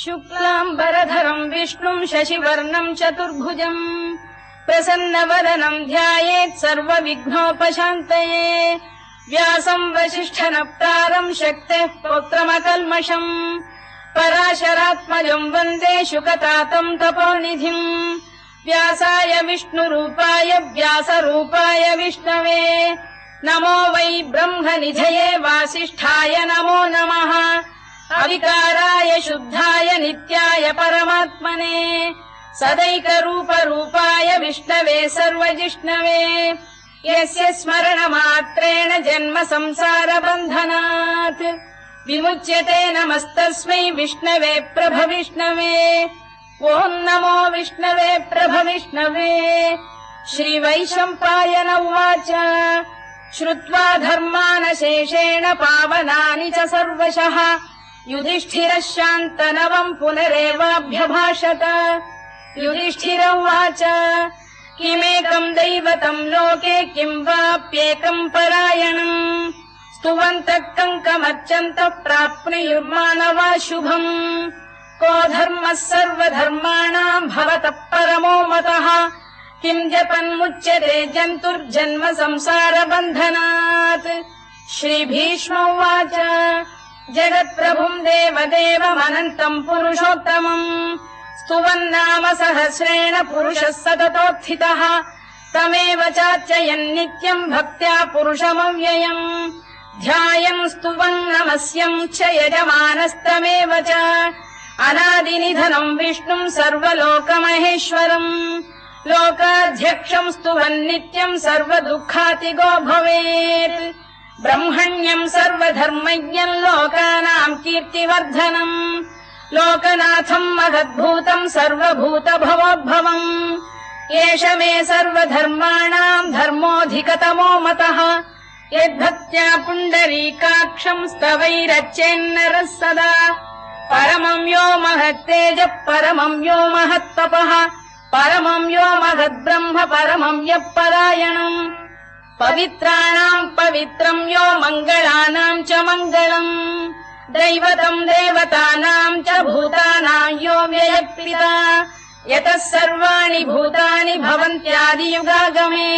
शुक्लाम्बरधरम् विष्णुम् शशिवर्णम् चतुर्भुजम् प्रसन्नवदनम् ध्यायेत् सर्वविघ्नोपशान्तये व्यासम् वसिष्ठनप्तारम् शक्तेः पौत्रमकल्मषम् पराशरात्मजम् वन्दे शुकतातम् तपोनिधिम् व्यासाय विष्णुरूपाय व्यासरूपाय विष्णवे नमो वै ब्रह्मनिधये वासिष्ठाय नमो नमः अविकाराय शुद्धाय नित्याय परमात्मने सदैकरूपरूपाय विष्णवे सर्वजिष्णवे यस्य स्मरणमात्रेण जन्म संसारबन्धनात् विमुच्यते नमस्तस्मै विष्णवे प्रभविष्णवे ॐ नमो विष्णवे प्रभविष्णवे श्रीवैशम्पायन उवाच श्रुत्वा धर्मानशेषेण पावनानि च सर्वशः युधिष्ठिरः शान्तनवम् पुनरेवाभ्यभाषत युधिष्ठिर उवाच किमेकम् दैवतम् लोके किम् वाप्येकम् परायणम् स्तुवन्तः कङ्कमर्चन्तः प्राप्नुयुर्मानवा शुभम् को धर्मः सर्वधर्माणाम् भवतः परमो मतः किम् जपन्मुच्यते जन्तुर्जन्म संसारबन्धनात् श्रीभीष्म उवाच जगत्प्रभुम् देवदेवमनन्तम् पुरुषोत्तमम् स्तुवन्नाम सहस्रेण पुरुषः सततोत्थितः तमेव चार्चयन्नित्यम् भक्त्या पुरुषमव्ययम् ध्यायम् स्तुवन् नमस्यम् च यजमानस्तमेव च अनादिनिधनम् विष्णुम् सर्वलोकमहेश्वरम् लोकाध्यक्षम् स्तुवन्नित्यम् सर्वदुःखातिगो भवेत् ब्रह्मण्यम् सर्वधर्मज्ञम् लोकानाम् कीर्तिवर्धनम् लोकनाथम् महद्भूतम् सर्वभूतभवोद्भवम् एष मे सर्वधर्माणाम् धर्मोऽधिकतमो मतः यद्भक्त्या पुण्डरीकाक्षम् स्तवैरच्चेन्नरः सदा परमम् यो महत्तेजः परमम् यो महत्तपः परमम् यो महद्ब्रह्म परमम् यः परायणम् पवित्राणाम् पवित्रम् यो मङ्गलानाम् च मङ्गलम् दैवतम् देवतानाम् च भूतानाम् यो व्ययक्पिता यतः सर्वाणि भूतानि भवन्त्यादियुगागमे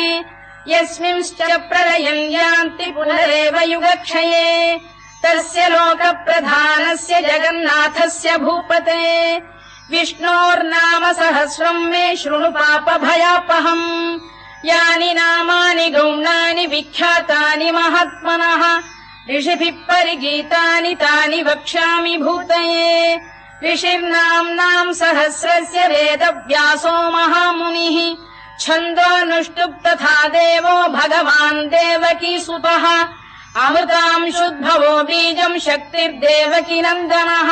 यस्मिंश्च प्रलयम् यान्ति पुनरेव युगक्षये तस्य लोकप्रधानस्य जगन्नाथस्य भूपते विष्णोर्नाम सहस्रम् मे शृणु पापभयापहम् यानि नामानि गौणानि विख्यातानि महात्मनः ऋषिभिः परिगीतानि तानि वक्ष्यामि भूतये ऋषिर्नाम्नाम् सहस्रस्य वेदव्यासो महामुनिः छन्दोऽनुष्टुप् तथा देवो भगवान् देवकीसुतः अमृतांशुद्भवो बीजम् शक्तिर्देवकी नन्दनः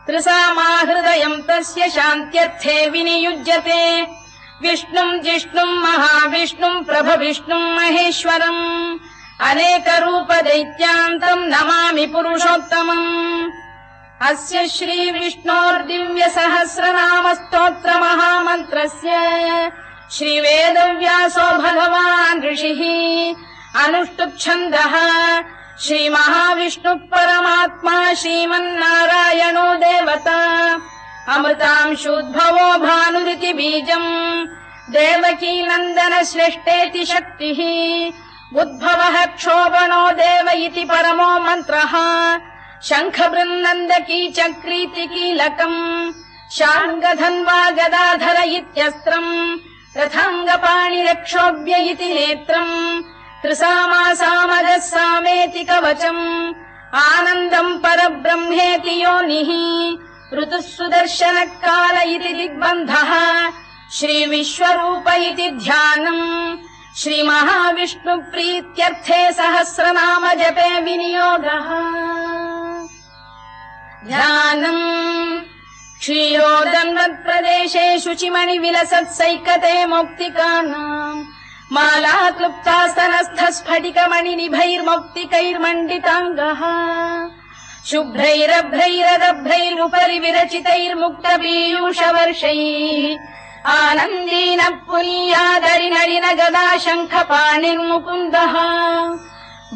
त्रिसामाहृदयम् तस्य शान्त्यर्थे विनियुज्यते विष्णुम् जिष्णुम् महाविष्णुम् प्रभविष्णुम् महेश्वरम् अनेकरूपदैत्यान्तम् नमामि पुरुषोत्तमम् अस्य श्रीविष्णोर्दिव्यसहस्रनामस्तोत्रमहामन्त्रस्य श्रीवेदव्यासो भगवान् ऋषिः अनुष्टुप्छन्दः श्रीमहाविष्णुः परमात्मा श्रीमन्नारायणो देवता अमृतांशुद्भवो भानुरिति बीजम् देवकी नन्दन श्रेष्ठेति शक्तिः उद्भवः क्षोभनो देव इति परमो मन्त्रः शङ्खबृन्नन्दकी चक्रीति कीलकम् शार्ङ्गधन्वा गदाधर इत्यस्त्रम् रथाङ्गपाणिरक्षोभ्य इति नेत्रम् त्रिसामासामगः सामेति कवचम् आनन्दम् परब्रह्मेति योनिः ऋतुः सुदर्शनकाल इति दिग्बन्धः श्रीविश्वरूप इति ध्यानम् श्रीमहाविष्णुप्रीत्यर्थे सहस्रनाम जपे विनियोगः ध्यानम् क्षीरोदन्वत्प्रदेशे शुचिमणिविलसत्सैकते मौक्तिकानाम् माला क्लुप्तास्तनस्थ स्फटिकमणिनिभैर्मौक्तिकैर्मण्डिताङ्गः शुभ्रैरभ्रैरदभ्रैरुपरि विरचितैर्मुक्तपीयूषवर्षैः आनन्दीन पुनीयादरिनडिन गदा शङ्खपाणिर्मुकुन्दः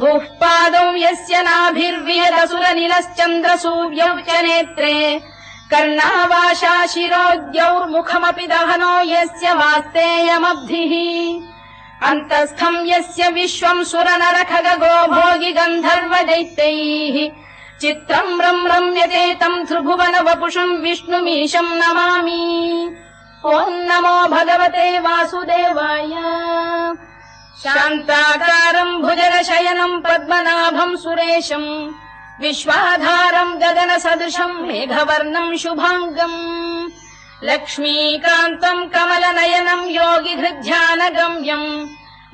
भूः पादौ यस्य नाभिर्विहदसुरनिलश्चन्द्रसूर्यौ च नेत्रे कर्णावाशा शिरोद्यौर्मुखमपि दहनो यस्य वास्तेयमब्धिः अन्तस्थम् यस्य विश्वम् सुरनरखगो भोगि गन्धर्व दैत्यैः चित्रम् रम्यते तम् त्रिभुवन वपुषम् विष्णुमीशम् नमामि। ॐ नमो भगवते वासुदेवाय। शान्ताकारम् भुजगशयनम् पद्मनाभम् सुरेशम् विश्वाधारम् गगनसदृशम् मेघवर्णम् शुभाङ्गम् लक्ष्मीकान्तम् कमलनयनम् योगिहृध्यानगम्यम्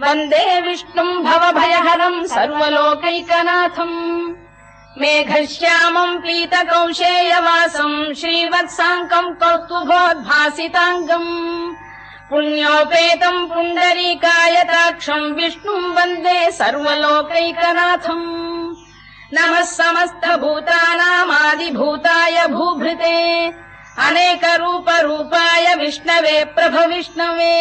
वन्दे विष्णुम् भवभयहरम् सर्वलोकैकनाथम्। मेघश्यामम् पीतकौशेयवासम् श्रीवत्साङ्कम् कौस्तुभोद्भासिताङ्गम् पुण्योपेतम् पुण्डरीकायताक्षम् विष्णुम् वन्दे सर्वलोकैकनाथम्। नमः समस्तभूतानामादिभूताय भूभृते अनेकरूपरूपाय विष्णवे प्रभविष्णवे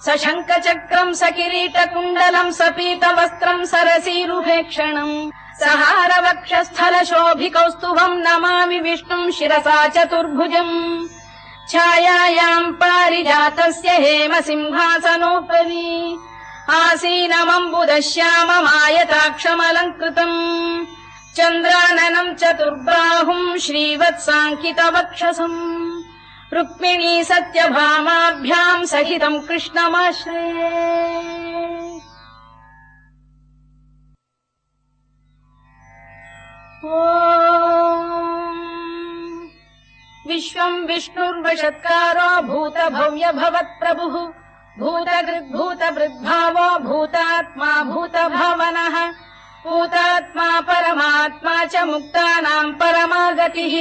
सशङ्खचक्रम् सकिरीटकुण्डलम् सपीतवस्त्रम् सरसीरुहेक्षणम् सहारवक्षस्थलशोभिकौस्तुभम् नमामि विष्णुम् शिरसा चतुर्भुजम्। छायायाम् पारिजातस्य हेमसिंहासनोपरि आसीनमम्बुदश्याममायताक्षमलङ्कृतम् चन्द्राननम् चतुर्बाहुम् श्रीवत्साङ्कितवक्षसम् रुक्मिणी सत्यभामाभ्याम् सहितम् कृष्णमाश्रये। विश्वम् विष्णुर्वषत्कारो भूतभव्य भवत्प्रभुः भूतकृद्भूतभृद्भावो भूतात्मा भूतभावनः भूतात्मा परमात्मा च मुक्तानाम् परमागतिः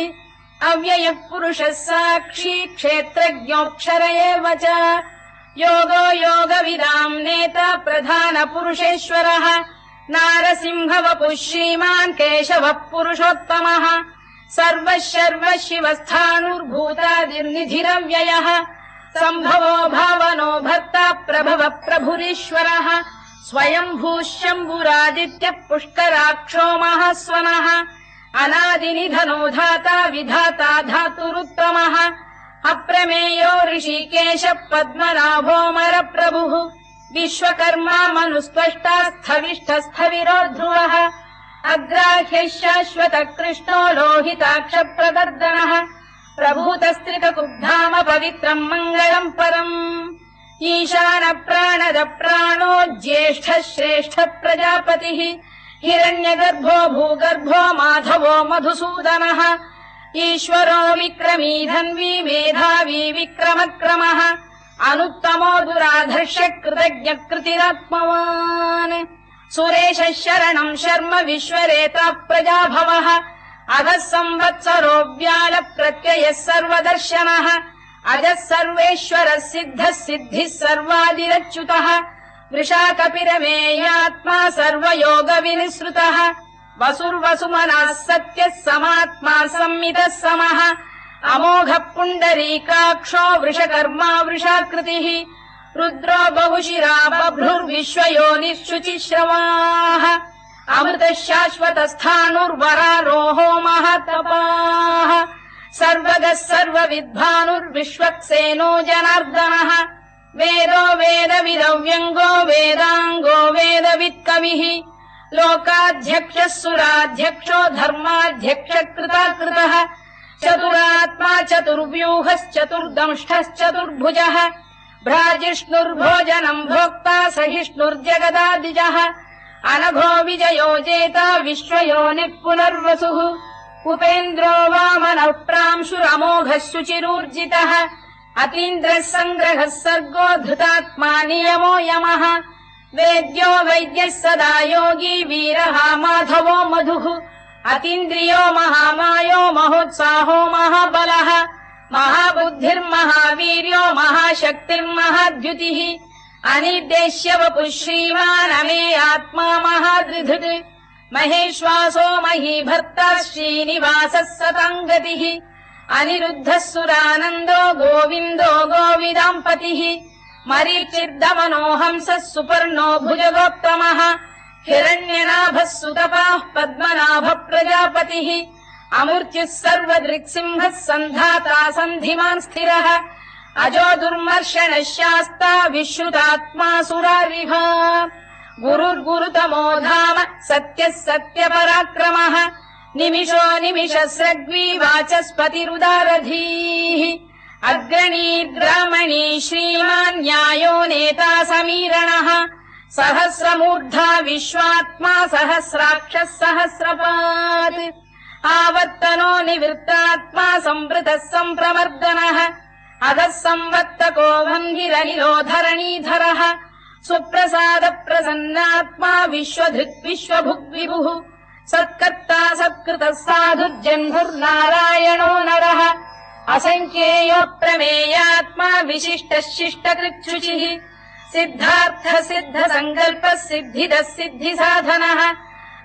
अव्ययः पुरुषः साक्षी क्षेत्रज्ञोऽक्षर एव च योगो योगविदाम् नेता प्रधानपुरुषेश्वरः नारसिंहवपुः श्रीमान् केशवः पुरुषोत्तमः सर्वः शर्वः शिवस्थाणुर्भूतादिर्निधिरव्ययः सम्भवो भावनो भर्ता प्रभवः प्रभुरीश्वरः स्वयम्भूः शम्भुरादित्यः पुष्कराक्षो महास्वनः अनादिनिधनो धाता विधाता धातुरुत्तमः अप्रमेयो ऋषिकेश पद्मनाभोऽमरप्रभुः विश्वकर्मा मनुस्पष्टा स्थविष्ठस्थविरो ध्रुवः अग्राह्यः शाश्वतः कृष्णो लोहिताक्षप्रदर्दनः प्रभूतस्त्रिककुब्धाम पवित्रम् मङ्गलम् परम् ईशान प्राणद प्राणो ज्येष्ठः श्रेष्ठः प्रजापतिः हिरण्यगर्भो भूगर्भो माधवो मधुसूदनः ईश्वरो विक्रमी धन्वी मेधावी विक्रमक्रमः अनुत्तमो दुराधर्ष कृतज्ञ कृतिरात्मवान् सुरेशः शरणम् शर्म विश्वरेता प्रजाभवः अधः संवत्सरो व्याल प्रत्ययः सर्वदर्शनः अजः सर्वेश्वरः सिद्धः सिद्धिः सर्वादिरच्युतः वृषाकपिरमेयात्मा सर्वयोगविनिसृतः वसुर्वसुमनः सत्यः समात्मा संमितः समः अमोघः पुण्डरीकाक्षो वृषकर्मा वृषाकृतिः रुद्रो बहुशिरा बभ्रुर्विश्वयोनिः शुचिश्रवाः अमृतः शाश्वतस्थाणुर्वरारोहो महातपाः सर्वगः सर्वविद्भानुर्विश्वक्सेनो जनार्दनः वेदो वेदविदव्यङ्गो वेदाङ्गो वेदवित्कविः लोकाध्यक्षः सुराध्यक्षो धर्माध्यक्षकृताकृतः चतुरात्मा चतुर्व्यूहश्चतुर्दंष्टश्चतुर्भुजः भ्राजिष्णुर्भोजनम् भोक्ता सहिष्णुर्जगदादिजः अनघो विजयो जेता विश्वयोनिः पुनर्वसुः उपेन्द्रो वामनः प्रांशुरमोघः शुचिरूर्जितः अतीन्द्रः सङ्ग्रहः सर्गो धृतात्मा नियमो यमः वेद्यो वैद्यः सदा योगी वीरः माधवो मधुः अतीन्द्रियो महामायो महोत्साहो महाबलः महाबुद्धिर्महावीर्यो महाशक्तिर्महाद्युतिः अनिर्देश्य वपुः श्रीमान् अमेयात्मा महादृधृत् महेश्वासो महीभर्ता श्रीनिवासः सताङ्गतिः अनिरुद्धः सुरानन्दो गोविन्दो गोविदाम्पतिः मरीचिर्दमनो हंसः सुपर्णो भुजगोत्तमः हिरण्यनाभः सुतपाः पद्मनाभ प्रजापतिः अमृत्युः सर्वदृक्सिंहः सन्धाता सन्धिमान् स्थिरः अजो दुर्मर्षणः शास्ता विश्रुतात्मा सुरारिः गुरुर्गुरुतमो धाम सत्यः सत्यपराक्रमः निमिषो निमिषस्रग्वी वाचस्पतिरुदारधीः अग्रणी ग्रामणी श्रीमान् न्यायो नेता समीरणः सहस्रमूर्धा विश्वात्मा सहस्राक्षः सहस्रपात् आवर्तनो निवृत्तात्मा संवृतः सम्प्रमर्दनः अधः संवत्तको भङ्गिरनिलो धरणीधरः सुप्रसाद प्रसन्नात्मा विश्वधृक् विश्वभुग्विभुः सत्कर्ता सत्कृतः साधुर्जह्नुर्नारायणो नरः असङ्ख्येयो प्रमेयात्मा विशिष्टः शिष्टकृच्छुचिः सिद्धार्थ सिद्ध सङ्कल्पः सिद्धिदः सिद्धिसाधनः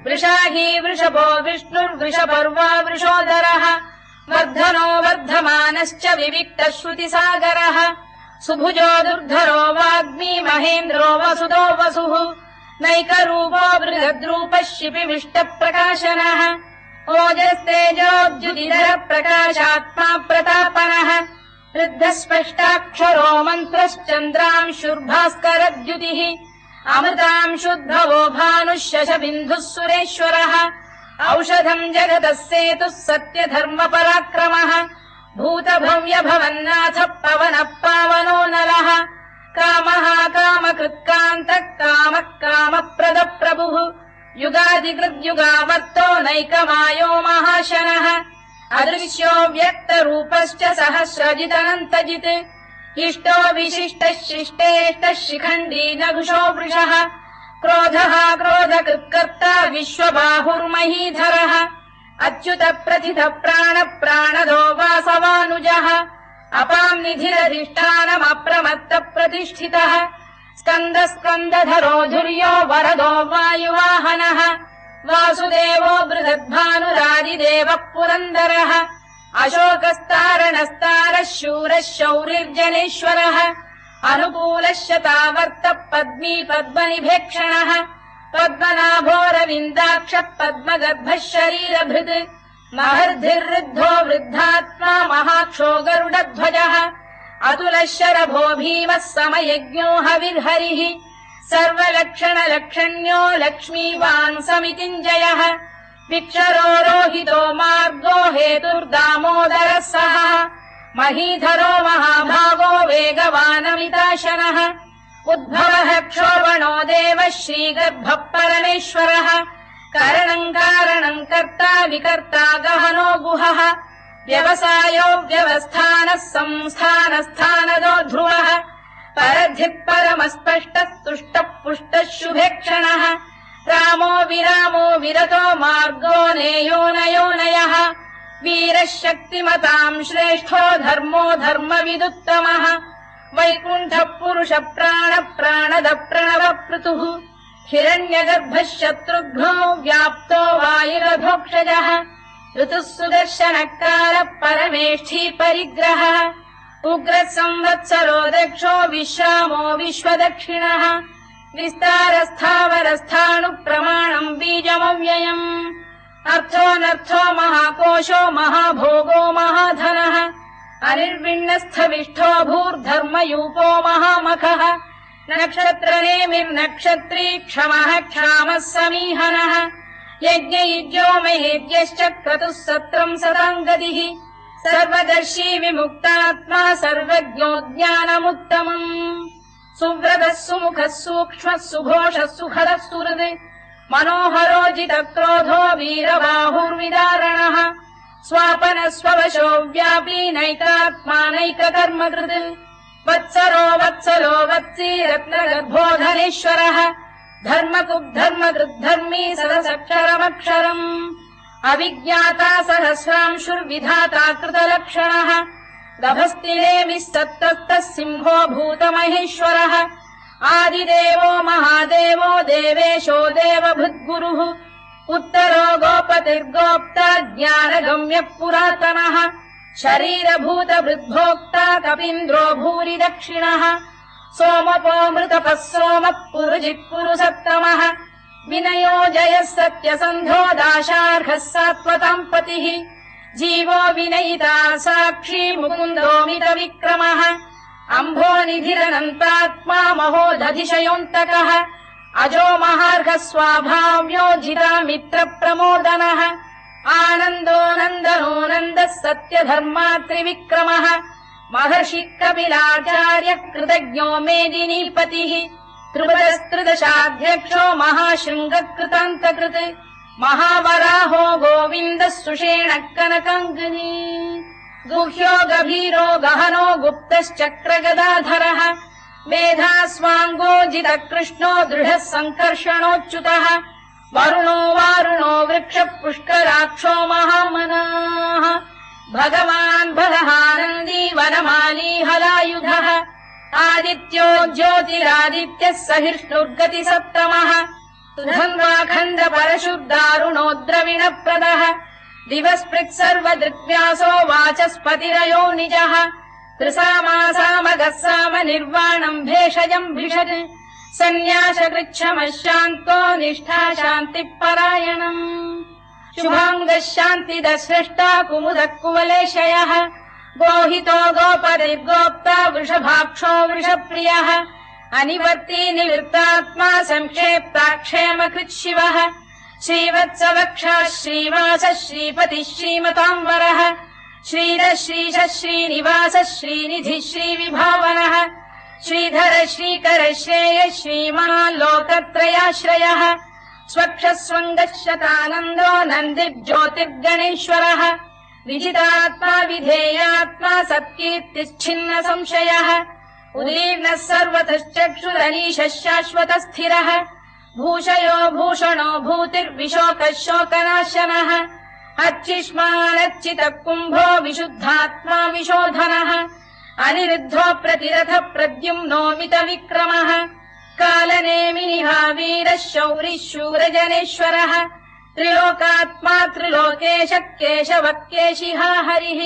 वृषाही वृषभो विष्णुर्वृषपर्वा वृषोदरः वर्धनो वर्धमानश्च विविक्तः श्रुतिसागरः सुभुजो दुर्धरो वाग्मी महेन्द्रो वसुदो वसुः नैकरूपो बृहद्रूपः शिपिविष्टप्रकाशनः ओजस्तेजोद्युतिधर प्रकाशात्मा प्रतापनः वृद्धस्पष्टाक्षरो मन्त्रश्चन्द्रांशुर्भास्करद्युतिः अमृतांशुद्भवो भानुः शशबिन्दुः सुरेश्वरः औषधम् जगतः सेतुः सत्यधर्मपराक्रमः भूतभव्यभवन्नाथ पवनः पावनो नरः कामः कामकृत्कान्तः कामः कामप्रदप्रभुः युगादिकृद्युगावर्तो नैकमायो महाशनः अदृश्यो व्यक्तरूपश्च सहस्रजिदनन्तजित् इष्टो विशिष्टः शिष्टेष्टः शिखण्डी नघुषो वृषः क्रोधः क्रोधकृत्कर्ता विश्वबाहुर्महीधरः अच्युत प्रथित प्राण प्राणदो वासवानुजः अपां निधिरधिष्ठानमप्रमत्त प्रतिष्ठितः स्कन्द स्कन्दधरो धुर्यो वरदो वायुवाहनः वासुदेवो बृहद्भानुरादिदेवः पुरन्दरः अशोकस्तारणस्तारः शूरः शौरिर्जनेश्वरः अनुकूलः शतावर्तः पद्मी पद्मनिभेक्षणः पद्मनाभोरविन्दाक्षः पद्मगर्भः शरीरभृत् महर्धिर्वृद्धो वृद्धात्मा महाक्षो गरुडध्वजः अतुलः शरभो भीमः समयज्ञो हविर्हरिः सर्वलक्षणलक्षण्यो लक्ष्मीवान् समितिञ्जयः विक्षरो रोहितो मार्गो हेतुर्दामोदरः सः महीधरो महाभागो वेगवानमिताशनः उद्भवः क्षोभणो देवः श्रीगर्भः परमेश्वरः करणम् कारणम् कर्ता विकर्ता गहनो गुहः व्यवसायो व्यवस्थानः संस्थानस्थानदो ध्रुवः परधिः परमस्पष्टः तुष्टः पुष्टः शुभेक्षणः रामो विरामो विरतो मार्गो नेयोनयोनयः वीरः शक्तिमताम् श्रेष्ठो धर्मो धर्मविदुत्तमः वैकुण्ठः पुरुष प्राण प्राणद प्रणव पृतुः हिरण्यगर्भः शत्रुघ्नो व्याप्तो वायुरधोक्षजः ऋतुः सुदर्शनकालः परमेष्ठी परिग्रहः उग्रः संवत्सरो दक्षो विश्रामो विश्वदक्षिणः विस्तारस्थावरस्थाणुप्रमाणम् बीजमव्ययम् अर्थोऽनर्थो महाकोशो महाभोगो महाधनः अनिर्विण्णस्थविष्ठो भूर्धर्मयूपो महामखः नक्षत्रनेमिर्नक्षत्री क्षमः क्षामः समीहनः यज्ञयुज्यो महेद्यश्च क्रतुः सत्रम् सताम् गतिः सर्वदर्शी विमुक्तात्मा सर्वज्ञो ज्ञानमुत्तमम् सुव्रतः सुमुखः सूक्ष्मः सुघोषः सुखदः सुहृद् मनोहरो जितक्रोधो वीरबाहुर्विदारणः स्वापन स्ववशो व्यापी नैकात्मा नैककर्मकृत् वत्सरो वत्सलो वत्सी रत्नगर्भोधनेश्वरः धर्मकृद्धर्मकृद्धर्मी सदसक्षरमक्षरम् अविज्ञाता सहस्रांशुर्विधाता कृतलक्षणः गभस्तिनेमिः सत्तस्तः सिंहो भूतमहेश्वरः आदिदेवो महादेवो देवेशो देवभृद्गुरुः उत्तरो गोपतिर्गोप्ता ज्ञानगम्यः पुरातनः शरीरभूतभृद्भोक्ता कपीन्द्रो भूरि दक्षिणः सोमपो मृतपः सोमः पुरुजिः पुरुसत्तमः विनयो जयः सत्यसन्धो दाशार्हः सात्वताम् पतिः जीवो विनयिता साक्षी मुकुन्दोमित विक्रमः अम्भोनिधिरनन्तात्मा महोदधिशयोऽन्तकः अजो महार्घ स्वाभाव्यो जिता मित्र प्रमोदनः आनन्दो नन्दनो नन्दः सत्यधर्मा त्रिविक्रमः महर्षि कपिलाचार्य कृतज्ञो मेदिनीपतिः त्रिपदस्त्रिदशाध्यक्षो महाशृङ्गकृतान्तकृत् महावराहो गोविन्दः सुषेणः कनकाङ्गनी गुह्यो गभीरो गहनो गुप्तश्चक्रगदाधरः मेधास्वाङ्गो जितः कृष्णो दृढः सङ्कर्षणोच्युतः वरुणो वारुणो वृक्षः पुष्कराक्षो महामनाः भगवान् बलहानन्दी वनमाली हलायुधः आदित्यो ज्योतिरादित्यः सहिष्णुर्गतिसप्तमः सुधन्वाखण्ड परशुर्दारुणो द्रविणप्रदः दिवस्पृक् सर्वदृग्व्यासो वाचस्पतिरयो निजः त्रिसामासामगः साम निर्वाणम् भेषजम् भिषत् सन्न्यासकृच्छमः शान्तो निष्ठा शान्तिः परायणम् शुभाङ्गः शान्तिदः स्रष्टा कुमुदः कुवलेशयः गोहितो गोपतिर्गोप्ता वृषभाक्षो वृषप्रियः अनिवर्ती निवृत्तात्मा संक्षेप्ता क्षेमकृत् शिवः श्रीवत्सवक्षा श्रीवासः श्रीपतिः श्रीमताम्बरः श्रीरः श्रीशः श्रीनिवासः श्रीनिधिः श्रीविभावनः श्रीधर श्रीकर श्रेयः श्रीमान् लोकत्रयाश्रयः स्वक्षः स्वङ्गः शतानन्दो नन्दिर्ज्योतिर्गणेश्वरः विजितात्मा विधेयात्मा सत्कीर्तिश्छिन्न संशयः उदीर्णः सर्वतश्चक्षुरनीशः शाश्वतः स्थिरः भूषयो भूषणो भूतिर्विशोकः शोकनाशनः अर्चिष्मानर्चितः कुम्भो विशुद्धात्मा विशोधनः अनिरुद्धो प्रतिरथ प्रद्युम्नोमित विक्रमः कालनेमिनिहा वीरः शौरिः शूरजनेश्वरः त्रिलोकात्मा त्रिलोकेशः केशवः केशिहा हरिः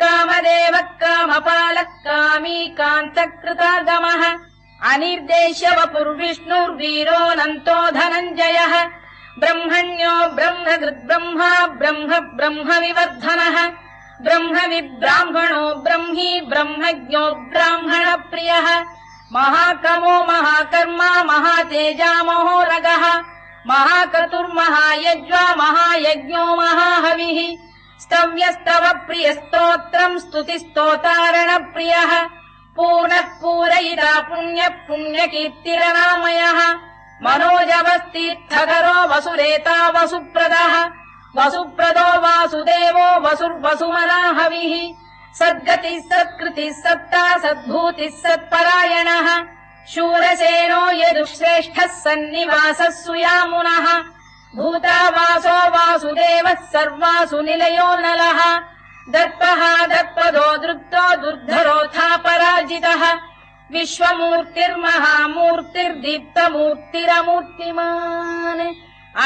कामदेवः कामपालः कामी कान्तकृतागमः अनिर्देश्य वपुर्विष्णुर्वीरोऽनन्तो धनञ्जयः ब्रह्मण्यो ब्रह्मकृद्ब्रह्मा ब्रह्म ब्रह्म विवर्धनः ब्रह्म विब्राह्मणो ब्रह्मी ब्रह्मज्ञो ब्राह्मणप्रियः महाकमो महाकर्मा महातेजा महोरगः महाक्रतुर्महायज्वा महायज्ञो महाहविः स्तव्यस्तव प्रियस्तोत्रम् स्तुतिस्तोतारणप्रियः पूर्णः पूरयिता पुण्यः पुण्यकीर्तिरनामयः मनोजवस्तीर्थकरो वसुरेता वसुप्रदः वसुप्रदो वासुदेवो वसुर्वसुमनाहविः सद्गतिः सत्कृतिः सत्ता सद्भूतिः सत्परायणः शूरसेनो यदुश्रेष्ठः सन्निवासः सुयामुनः भूतावासो वासुदेवः सर्वासु निलयो नलः दर्पः दर्पदो दृप्तो दुर्धरोऽथा पराजितः विश्वमूर्तिर्महामूर्तिर्दीप्तमूर्तिरमूर्तिमान्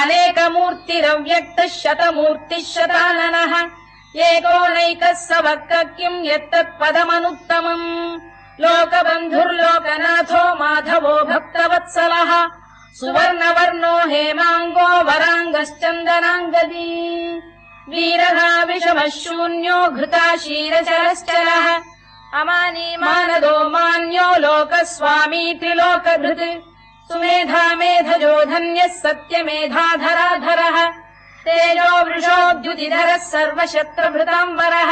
अनेकमूर्तिरव्यक्तः शतमूर्तिः शताननः एकोनैकः सबक्कः किम् यत्तत्पदमनुत्तमम् लोकबन्धुर्लोकनाथो माधवो भक्तवत्सलः सुवर्णवर्णो हेमाङ्गो वराङ्गश्चन्दनाङ्गदी वीरः विषमः शून्यो घृता क्षीरचरश्चरः अमानी मानदो मान्यो लोकस्वामी त्रिलोकधृत् सुमेधा मेधजो धन्यः सत्यमेधाधराधरः तेजो वृषोद्युतिधरः सर्वशत्रभृताम्बरः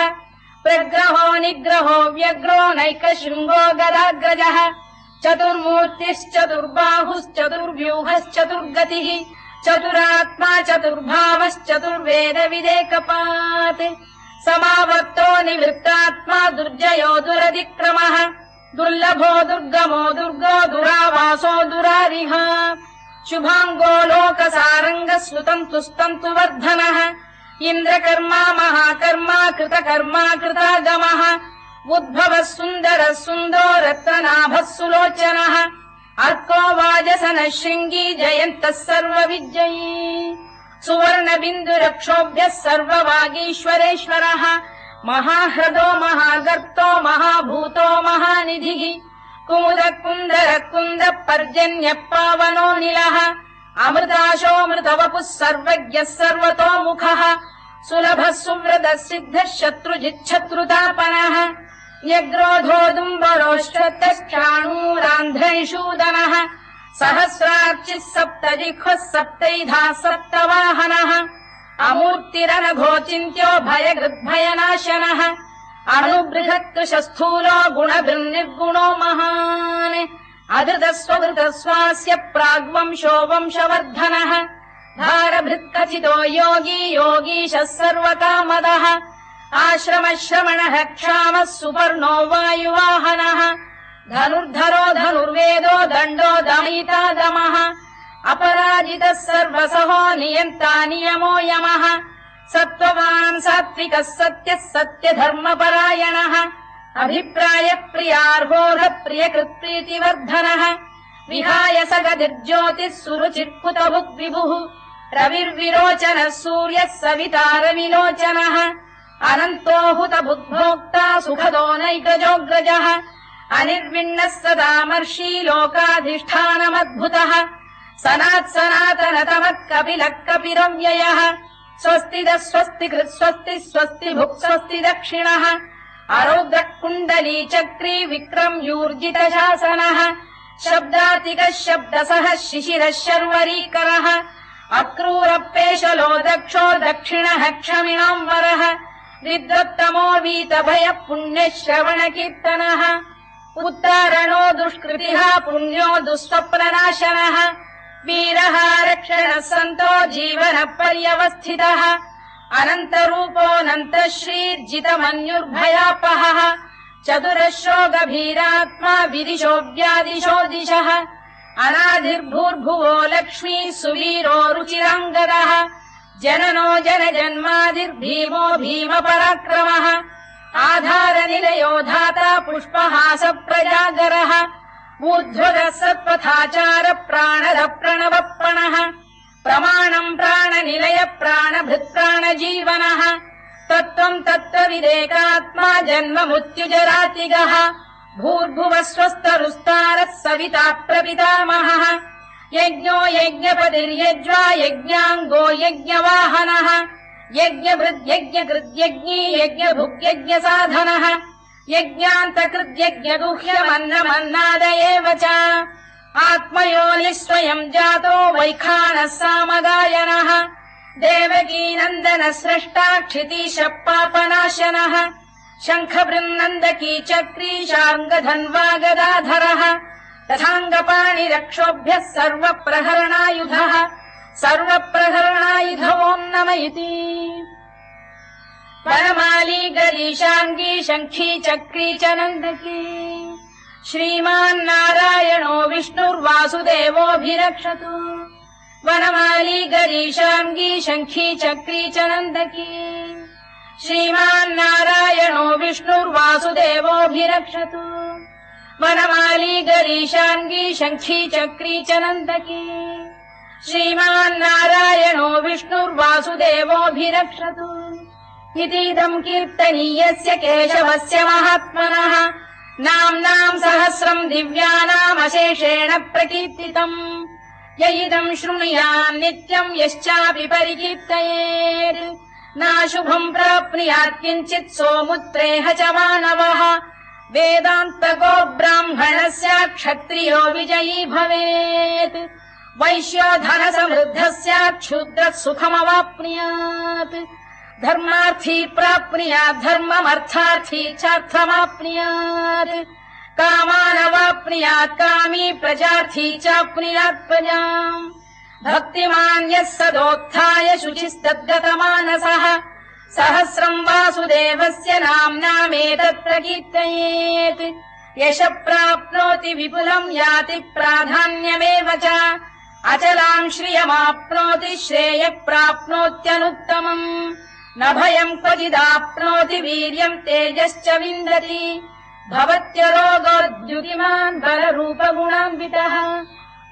प्रग्रहो निग्रहो व्यग्रो नैकशृङ्गो गदाग्रजः चतुर्मूर्तिश्चतुर्बाहुश्चतुर्व्यूहश्चतुर्गतिः चतुरात्मा चतुर्भावश्चतुर्वेदविदेकपात् समावर्तो निवृत्तात्मा दुर्जयो दुरतिक्रमः दुर्लभो दुर्गमो दुर्गो दुरावासो दुरारिः शुभाङ्गो लोकसारङ्गः सुतन्तुस्तन्तु वर्धनः इन्द्रकर्मा महाकर्मा कृतकर्मा कृतागमः उद्भवः सुन्दरः सुन्दो रत्ननाभः सुलोचनः अर्को वाजसनः शृङ्गी जयन्तः सर्वविजयी सुवर्णबिन्दुरक्षोभ्यः सर्ववागीश्वरेश्वरः महाह्रदो महागर्तो महाभूतो महानिधिः कुमुद कुन्दर कुन्द पर्जन्यः पावनो निलः अमृताशोऽमृतवपुः सर्वज्ञः सर्वतोमुखः सुलभः सुव्रतः सिद्धः शत्रुजिच्छत्रुतापनः न्यग्रोधोदुम्बरोश्चतश्चाणूरान्ध्रैषूदनः सहस्रार्चिः सप्तजिह्वः सप्तैधा सप्तवाहनः अमूर्तिरनघोचिन्त्यो भयगृद्भयनाशनः अणुबृहत्कृशस्थूलो गुणभिर्निर्गुणो महान् अधृतस्वधृतस्वास्य प्राग्वंशो वंशवर्धनः भारभृत्कथितो योगी योगीशः सर्वकामदः आश्रमश्रमणः क्षामः सुपर्णो वायुवाहनः धनुर्धरो धनुर्वेदो दण्डो दमयिता दमः अपराजितः सर्वसहो नियन्ता नियमो यमः सत्त्ववान् सात्विकः सत्यः सत्यधर्मपरायणः अभिप्रायप्रियार्होः प्रियकृत्प्रीतिवर्धनः विहाय सगतिर्ज्योतिः सुरुचिर्कुतभुग्विभुः रविर्विरोचनः सूर्यः सवितारविलोचनः अनन्तो हुतबुद्भोक्ता सुखदो नैकजोऽग्रजः अनिर्विण्णः सदामर्षी लोकाधिष्ठानमद्भुतः सनात्सनातनतमः कपिलः कपिरव्ययः स्वस्तिदः स्वस्तिकृत् स्वस्ति स्वस्ति भुक् स्वस्ति दक्षिणः अरौद्रः कुण्डली चक्री विक्रम्यूर्जितशासनः शब्दातिकः शब्दसः शिशिरः शर्वरीकरः अक्रूरपेशलो दक्षो दक्षिणः क्षमिणाम्बरः विद्वत्तमो वीतभयः पुण्यश्रवणकीर्तनः उत्तारणो दुष्कृतिः पुण्यो दुःस्वप्ननाशनः वीरः रक्षणः सन्तो जीवनः पर्यवस्थितः अनन्तरूपोऽनन्तः श्रीर्जितमन्युर्भयापहः चतुरश्रो गभीरात्मा विदिशो व्यादिशो दिशः अनादिर्भूर्भुवो लक्ष्मी सुवीरो रुचिराङ्गदः जननो जनजन्मादिर्भीमो भीमपराक्रमः आधारनिलयो धाता पुष्पहास प्रजागरः ऊर्ध्वगः सत्पथाचार प्राणदः प्रणवप्रणः प्रमाणम् प्राणनिलय प्राणभृत्प्राणजीवनः तत्त्वम् तत्त्वविदेकात्मा जन्म मृत्युजरातिगः भूर्भुवः स्वस्तरुस्तारः सविता प्रपितामहः यज्ञो यज्ञपतिर्यज्वा यज्ञाङ्गो यज्ञवाहनः यज्ञभृद्यज्ञकृद्यज्ञी यज्ञभुग्यज्ञसाधनः यज्ञान्तकृद्यज्ञगुह्यमन्नमन्नाद एव च आत्मयोनिः स्वयम् जातो वैखानः सामगायनः देवकीनन्दनः स्रष्टा क्षितीशः पापनाशनः शङ्खबृन्नन्दकी चक्री शार्ङ्गधन्वा गदाधरः तथाङ्गपाणिरक्षोभ्यः सर्वप्रहरणायुधः सर्वप्रहरणायुध ओम् नम इति वनमाली गरीशाङ्गी शङ्खी चक्री च नन्दकी श्रीमान्नारायणो विष्णुर्वासुदेवोऽभिरक्षतु वनमाली गरीशाङ्गी शङ्खी चक्री च नन्दकी श्रीमान्नारायणो विष्णुर्वासुदेवोऽभिरक्षतु वनमाली गरीशाङ्गी शङ्खी चक्री च नन्दकी श्रीमान्नारायणो विष्णुर्वासुदेवोऽभिरक्षतु इतीदम् कीर्तनीयस्य केशवस्य महात्मनः नाम्नाम् सहस्रम् दिव्यानामशेषेण प्रकीर्तितम् य इदम् शृणुयान् नित्यम् यश्चापि परिकीर्तयेत् नाशुभम् प्राप्नुयात् किञ्चित् सोमुत्रेह च मानवः वेदान्तको ब्राह्मणस्य क्षत्रियो विजयी भवेत् वैश्यो धनसमृद्धस्य क्षुद्रः सुखमवाप्नुयात् धर्मार्थी प्राप्नुयात् धर्ममर्थार्थी चार्थमाप्नुयात् कामानवाप्नुयात् कामी प्रजार्थी चाप्नुयात् प्रजाम् भक्तिमान् यः सदोत्थाय शुचिस्तद्गतमानसः सहस्रम् वासुदेवस्य नाम्नामेतत् प्रकीर्तयेत् यशः प्राप्नोति विपुलम् याति प्राधान्यमेव च अचलाम् श्रियमाप्नोति श्रेयः प्राप्नोत्यनुत्तमम् न भयम् क्वचिदाप्नोति वीर्यम् तेजश्च विन्दति भवत्यरोगोद्युतिमान् बलरूपगुणान्वितः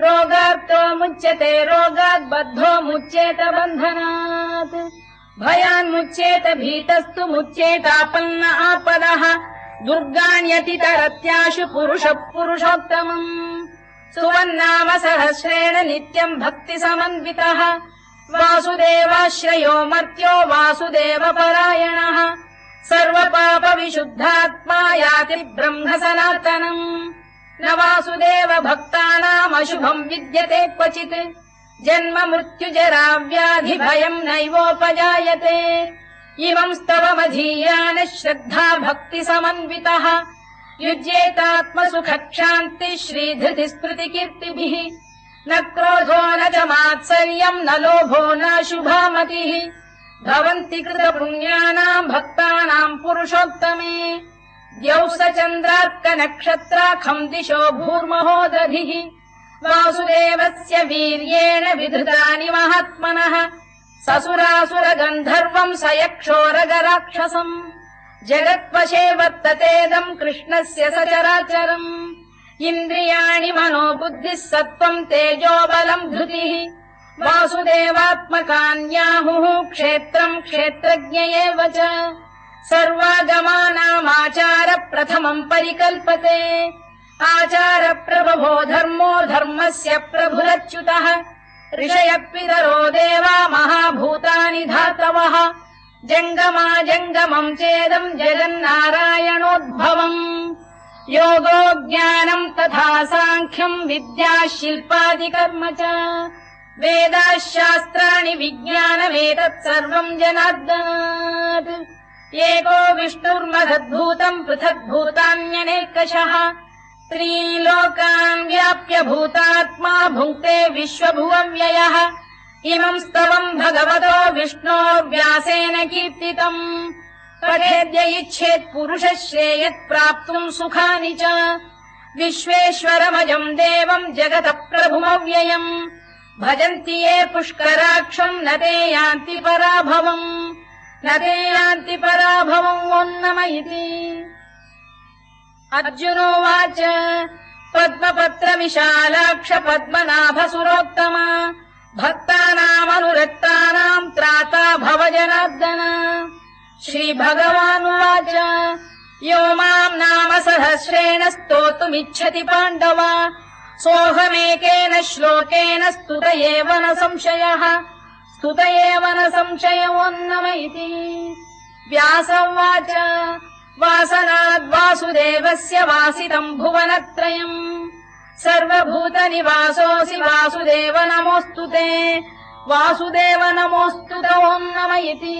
रोगार्तो मुच्यते रोगात् बद्धो मुच्येत बन्धनात् भयान्मुच्येत भीतस्तु मुच्येतापन्न आपदः दुर्गाण्यतितरत्याशु पुरुषः पुरुषोत्तमम् सुवन्नाम सहस्रेण नित्यम् भक्तिसमन्वितः वासुदेवाश्रयो मर्त्यो वासुदेवपरायणः सर्वपापविशुद्धात्मा याति ब्रह्म सनातनम् न वासुदेव भक्तानामशुभम् विद्यते क्वचित् जन्म मृत्युजरा व्याधि भयम् नैवोपजायते इमम् स्तवमधीयानः श्रद्धा भक्ति समन्वितः युज्येतात्मसुखक्षान्ति श्रीधृतिस्मृतिकीर्तिभिः न क्रोधो न च मात्सर्यम् न लोभो न शुभामतिः भवन्ति कृतपुण्यानाम् भक्तानाम् पुरुषोत्तमे द्यौः स चन्द्रार्कनक्षत्राखम् दिशो भूर्महो दधिः वासुदेवस्य वीर्येण विधृतानि महात्मनः ससुरासुरगन्धर्वम् स यक्षोरगराक्षसम् जगत्वशे वर्ततेदम् कृष्णस्य सचराचरम् इन्द्रियाणि मनो बुद्धिः सत्त्वम् तेजो बलम् धृतिः वासुदेवात्मकान्याहुः क्षेत्रम् क्षेत्रज्ञ एव च सर्वागमानामाचार प्रथमम् परिकल्पते आचार प्रभवो धर्मो धर्मस्य प्रभुरच्युतः ऋषयः पितरो देवा महाभूतानि धातवः जङ्गमा जङ्गमम् चेदम् जगन्नारायणोद्भवम् योगो ज्ञानम् तथा साङ्ख्यम् विद्या शिल्पादिकर्म च वेदाः शास्त्राणि विज्ञानमेतत् सर्वम् जनार्दनात् एको विष्णुर्महद्भूतम् पृथग्भूतान्यनेकशः त्रीलोकान् व्याप्य भूतात्मा भुङ्क्ते विश्वभुवव्ययः इमम् स्तवम् भगवतो विष्णोर्व्यासेन कीर्तितम् पठेद्य इच्छेत् पुरुषः श्रेयत् प्राप्तुम् सुखानि च विश्वेश्वरमजम् देवम् जगतः प्रभुमव्ययम् भजन्ति ये पुष्कराक्षम् न ते यान्ति पराभवम् ओन्नम इति अर्जुनोवाच पद्मपत्रविशालाक्ष पद्मनाभसुरोत्तमा भक्तानामनुरक्तानाम् त्राता भव जनार्दन श्रीभगवानुवाच यो माम् नाम सहस्रेण स्तोतुमिच्छति पाण्डव सोऽहमेकेन श्लोकेन स्तुत एव न संशयोन्नम इति व्यास उवाच वासनाद्वासुदेवस्य वासितम् भुवनत्रयम् सर्वभूतनिवासोऽसि वासुदेव नमोऽस्तु ते वासुदेव नमोऽस्तु ते ओन्नम इति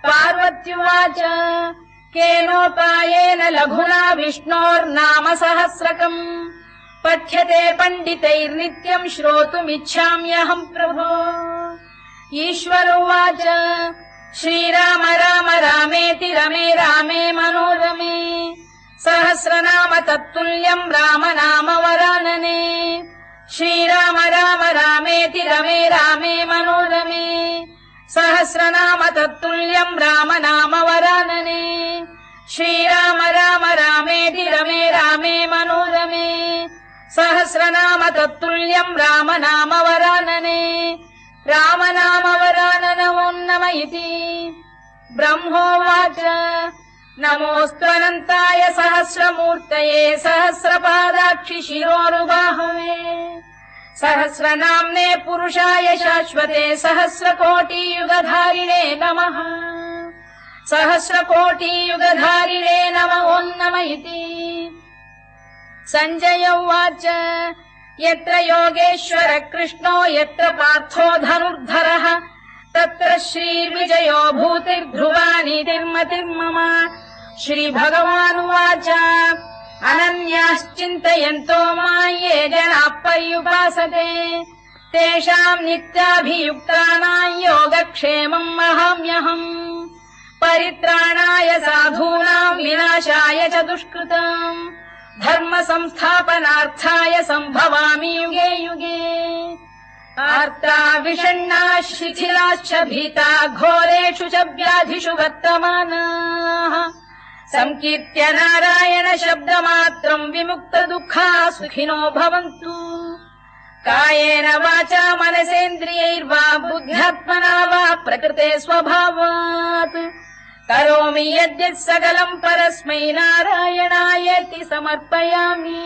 पार्वत्युवाच केनोपायेन लघुना विष्णोर्नाम सहस्रकम् पठ्यते पण्डितैर्नित्यम् श्रोतुमिच्छाम्यहम् प्रभो ईश्वर उवाच श्रीराम राम रामेति रमे रामे मनोरमे सहस्रनाम तत्तुल्यम् राम नाम वरानने श्रीराम राम रामेति रमे रामे मनोरमे सहस्रनाम तत्तुल्यम् राम नाम वरानने श्रीराम राम रामेति रमे रामे मनोरमे सहस्रनाम तत्तुल्यम् राम नाम वरानने राम नाम वरानन ओन्नम इति ब्रह्मोवाच नमोऽस्त्वनन्ताय सहस्रमूर्तये सहस्रपादाक्षि शिरोरुबाहवे सहस्रनाम्ने पुरुषाय शाश्वते सहस्रकोटियुगधारिणे नमः सहस्रकोटियुगधारिणे नम ओन्नम इति सञ्जय उवाच यत्र योगेश्वर कृष्णो यत्र पार्थो धनुर्धरः तत्र श्रीर्विजयो भूतिर्ध्रुवानीतिर्मतिर्मम श्रीभगवानुवाच अनन्याश्चिन्तयन्तो मां ये जनाः पर्युपासते तेषाम् नित्याभियुक्तानां योगक्षेमम् वहाम्यहम् परित्राणाय साधूनां विनाशाय च दुष्कृताम् धर्म संस्थापनार्थाय सम्भवामि युगे युगे आर्ता विषण्णाः शिथिलाश्च भीता घोरेषु च व्याधिषु वर्तमानाः संकीर्त्य नारायण शब्दमात्रम् विमुक्त दुःखाः सुखिनो भवन्तु कायेन वाचा मनसेन्द्रियैर्वा बुद्ध्यात्मना वा प्रकृते स्वभावात् करोमि यद्यत् सकलम् परस्मै नारायणायेति समर्पयामि।